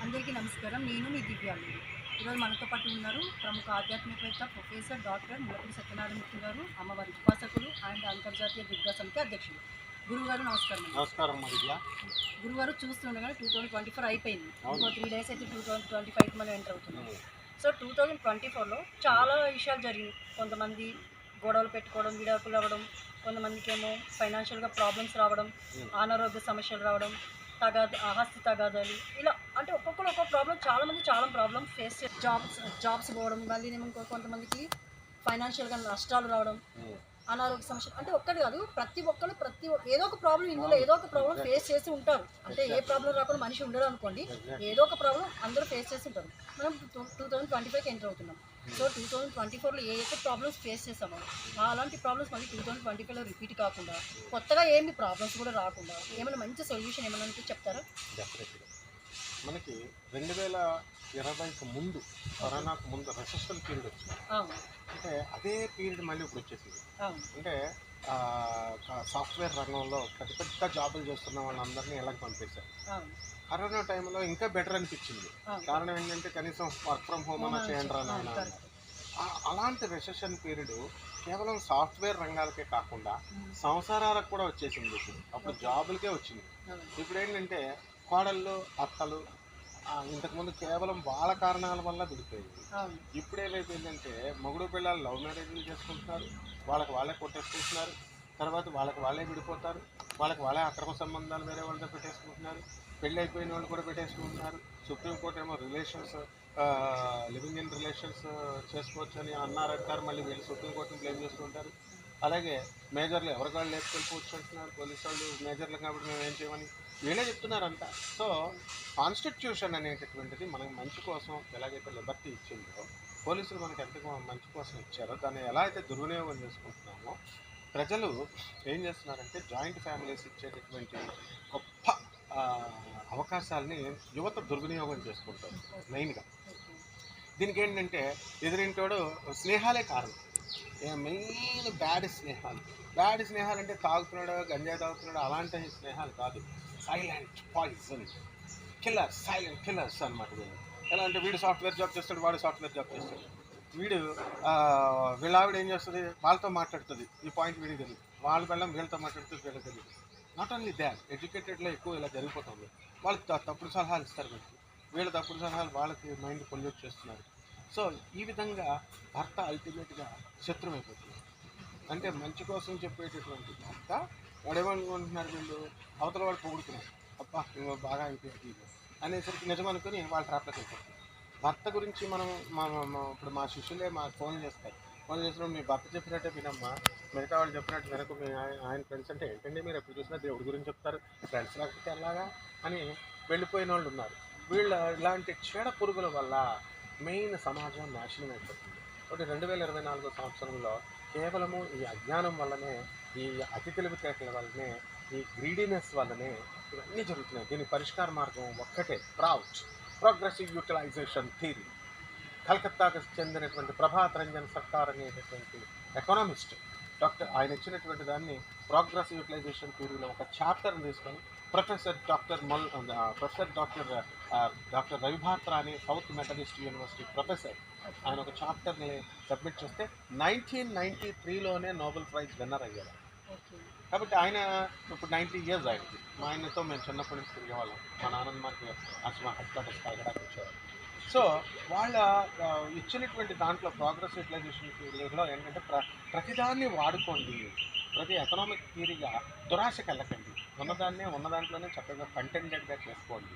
అందరికీ నమస్కారం. నేను మీ దివ్యాలు. ఈరోజు మనతో పాటు ఉన్నారు ప్రముఖ ఆధ్యాత్మికవేత్త ప్రొఫెసర్ డాక్టర్ ముల్లపూడి సత్యనారాయణమూర్తి గారు, అమ్మవారి ఉపాసకులు అండ్ అంతర్జాతీయ దుర్గా సమితి అధ్యక్షులు. గురువుగారు నమస్కారం. నమస్కారం దివ్య. గురువుగారు చూస్తుండగానే 2024 అయిపోయింది. ఇంకో 3 days అయితే 2025 మనం ఎంటర్ అవుతున్నాం. సో 2024లో చాలా విషయాలు జరిగినాయి. కొంతమంది గొడవలు పెట్టుకోవడం, విడాకులు అవ్వడం, కొంతమందికి ఏమో ఫైనాన్షియల్గా ప్రాబ్లమ్స్ రావడం, అనారోగ్య సమస్యలు రావడం, ఆస్తి తగాదాలు, ఇలా అంటే ఒక్కొక్కరు ఒక్కొక్క ప్రాబ్లం, చాలా ప్రాబ్లమ్స్ ఫేస్ జాబ్స్ పోవడం, మళ్ళీ కొంతమందికి ఫైనాన్షియల్గా నష్టాలు రావడం, అనారోగ్య సమస్యలు, అంటే ఒక్కటి కాదు, ప్రతి ఒక్కరు ఏదో ఒక ప్రాబ్లం, ఇందులో ఏదో ఒక ప్రాబ్లం ఫేస్ చేసి ఉంటారు. అంటే ఏ ప్రాబ్లం రాకుండా మనిషి ఉండడు అనుకోండి, ఏదో ఒక ప్రాబ్లం అందరూ ఫేస్ చేసి ఉంటారు. మనం 2025కి ఎంటర్ అవుతున్నాం. సో 2024లో ఏ ప్రాబ్లమ్స్ ఫేస్ చేస్తామో అలాంటి ప్రాబ్లమ్స్ మళ్ళీ 2025లో రిపీట్ కాకుండా, కొత్తగా ఏమి ప్రాబ్లమ్స్ కూడా రాకుండా ఏమైనా మంచి సొల్యూషన్ ఏమైనా చెప్తారా? డెఫినెట్గా మనకి 2020కి ముందు, కరోనాకు ముందు రెసెషన్ పీరియడ్ వచ్చింది. అంటే అదే పీరియడ్ మళ్ళీ ఇప్పుడు వచ్చేసింది. అంటే సాఫ్ట్వేర్ రంగంలో పెద్ద జాబులు చేస్తున్న వాళ్ళందరినీ ఎలాగ పంపేశారు. కరోనా టైంలో ఇంకా బెటర్ అనిపించింది. కారణం ఏంటంటే కనీసం వర్క్ ఫ్రమ్ హోమ్ అన్నా చేయండి అని. అలాంటి రెసెషన్ పీరియడ్ కేవలం సాఫ్ట్వేర్ రంగాలకే కాకుండా సంసారాలకు కూడా వచ్చేసింది. అప్పుడు జాబులకే వచ్చింది. ఇప్పుడు ఏంటంటే కోడళ్ళు, అత్తలు ఇంతకుముందు కేవలం వాళ్ళ కారణాల వల్ల విడిపోయింది. ఇప్పుడు ఏమైపోయిందంటే మొగుడు పిల్లలు లవ్ మ్యారేజ్లు చేసుకుంటున్నారు, వాళ్ళకి వాళ్ళే కొట్టేసుకుంటున్నారు, తర్వాత వాళ్ళకి వాళ్ళే విడిపోతారు, వాళ్ళకి వాళ్ళే అక్రమ సంబంధాలు వేరే వాళ్ళతో పెట్టేసుకుంటున్నారు, పెళ్ళి అయిపోయిన వాళ్ళు కూడా పెట్టేసుకుంటున్నారు. సుప్రీంకోర్టు ఏమో లివింగ్ ఇన్ రిలేషన్స్ చేసుకోవచ్చు అని అన్నారంటారు, మళ్ళీ వీళ్ళు సుప్రీంకోర్టుని బ్లేమ్ చేస్తుంటారు. అలాగే మేజర్లు ఎవరికాళ్ళు లేపుకెళ్ళిపోవచ్చు అంటున్నారు పోలీసు వాళ్ళు, మేజర్లు కాబట్టి మేము ఏం చేయమని వీళ్ళే చెప్తున్నారంతా. సో కాన్స్టిట్యూషన్ అనేటటువంటిది మనకు మంచి కోసం ఎలాగైతే లిబర్టీ ఇచ్చిందో, పోలీసులు మనకు ఎంత మంచి కోసం ఇచ్చారో దాన్ని ఎలా అయితే దుర్వినియోగం చేసుకుంటున్నామో, ప్రజలు ఏం చేస్తున్నారంటే జాయింట్ ఫ్యామిలీస్ ఇచ్చేటటువంటి గొప్ప అవకాశాలని యువత దుర్వినియోగం చేసుకుంటారు. మెయిన్గా దీనికి ఏంటంటే ఎదురింటోడు స్నేహాలే కారణం. మెయిన్ బ్యాడ్ స్నేహాలు అంటే తాగుతున్నాడు, గంజాయి తాగుతున్నాడు అలాంటి స్నేహాలు కాదు. సైలెంట్ పాయిజన్ సైలెంట్ కిల్లర్స్ అనమాట. ఎలా అంటే వీడు సాఫ్ట్వేర్ జాబ్ చేస్తాడు, వాడు సాఫ్ట్వేర్ జాబ్ చేస్తాడు, వీళ్ళ ఆవిడ ఏం చేస్తుంది, వాళ్ళతో మాట్లాడుతుంది, ఈ పాయింట్ వీడికి తెలియదు, వాళ్ళ వెళ్ళం వీళ్ళతో మాట్లాడుతుంది, వీళ్ళకి తెలియదు. నాట్ ఓన్లీ దాట్, ఎడ్యుకేటెడ్లో ఎక్కువ ఇలా జరిగిపోతుంది. వాళ్ళకి తప్పుడు సలహాలు ఇస్తారు, వీళ్ళ తప్పుడు సలహాలు వాళ్ళకి మైండ్ పొల్యూట్ చేస్తున్నారు. సో ఈ విధంగా భర్త అల్టిమేట్గా శత్రువు అయిపోతుంది. అంటే మంచి కోసం చెప్పేటటువంటి భర్త వాడేమనుకుంటున్నారు, వీళ్ళు అవతల వాడు పొగుడుతున్నారు, అబ్బా ఇంకో బాగా అయిపోయింది అనేసరికి నిజం అనుకుని వాళ్ళ ట్రాప్లోకి వెళ్ళిపోతుంది. భర్త గురించి మనం ఇప్పుడు మా శిష్యులే మాకు ఫోన్ చేసినప్పుడు మీ భర్త చెప్పినట్టే వినమ్మా, మిగతా వాళ్ళు చెప్పినట్టు వెనక మీ ఆయన ఫ్రెండ్స్ అంటే ఏంటంటే మీరు ఎప్పుడు చూసినా దేవుడి గురించి చెప్తారు, ఫ్రెండ్స్ లేకపోతే ఎలాగా అని వెళ్ళిపోయిన వాళ్ళు ఉన్నారు. ఇలాంటి చీడ పురుగుల వల్ల మెయిన్ సమాజం నాశనం అయిపోతుంది. ఒకటి 2024 సంవత్సరంలో కేవలము ఈ అజ్ఞానం వల్లనే, ఈ అతి తెలివితేటల వల్లనే, ఈ గ్రీడీనెస్ వల్లనే ఇవన్నీ జరుగుతున్నాయి. దీని పరిష్కార మార్గం ఒక్కటే, ప్రోగ్రెసివ్ యూటిలైజేషన్ థియరీ. కలకత్తాకు చెందినటువంటి ప్రభాత్ రంజన్ సర్కార్ అనేటటువంటి ఎకనామిస్ట్ ఆయన ఇచ్చినటువంటి దాన్ని ప్రోగ్రెసివ్ యూటిలైజేషన్ థియరీలో ఒక చాప్టర్ని తీసుకొని ప్రొఫెసర్ డాక్టర్ రవిభాత్రా అని సౌత్ మెథడిస్ట్ యూనివర్సిటీ ప్రొఫెసర్ ఆయన ఒక చాప్టర్ని సబ్మిట్ చేస్తే 1993లోనే నోబెల్ ప్రైజ్ విన్నర్ అయ్యారు. కాబట్టి ఆయన ఇప్పుడు 90 years ఆయనకి. మా ఆయనతో మేము చిన్నప్పటి నుంచి తిరిగేవాళ్ళం. మా నాన్నమ్మ మాకు మా హెడ్ క్వార్టర్స్ కలగడానికి వచ్చేవాళ్ళు. సో వాళ్ళ ఇచ్చినటువంటి దాంట్లో ప్రోగ్రెస్ యూటిలైజేషన్ థియరీలో ఏంటంటే ప్రతిదాన్ని వాడుకోండి, ప్రతి ఎకనామిక్ థియరీగా దురాశకి వెళ్ళకండి, ఉన్న దాంట్లోనే చక్కగా కంటెంటెడ్గా చేసుకోండి.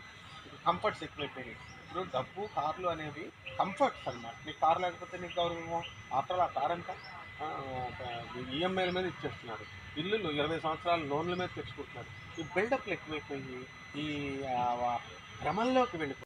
కంఫర్ట్స్ ఎక్కువైపోయినాయి. ఇప్పుడు డబ్బు, కార్లు అనేవి కంఫర్ట్స్ అన్నమాట. నీకు కారు లేకపోతే నీకు గౌరవం. ఆఫ్టర్ ఆ కార్ అంతా ఈఎంఐల మీద ఇచ్చేస్తున్నారు, ఇల్లులు 20 సంవత్సరాలు లోన్ల మీద తెచ్చుకుంటున్నారు. ఈ బిల్డప్లు ఎక్కువైపోయి ఈ భ్రమంలోకి వెళ్ళిపోయి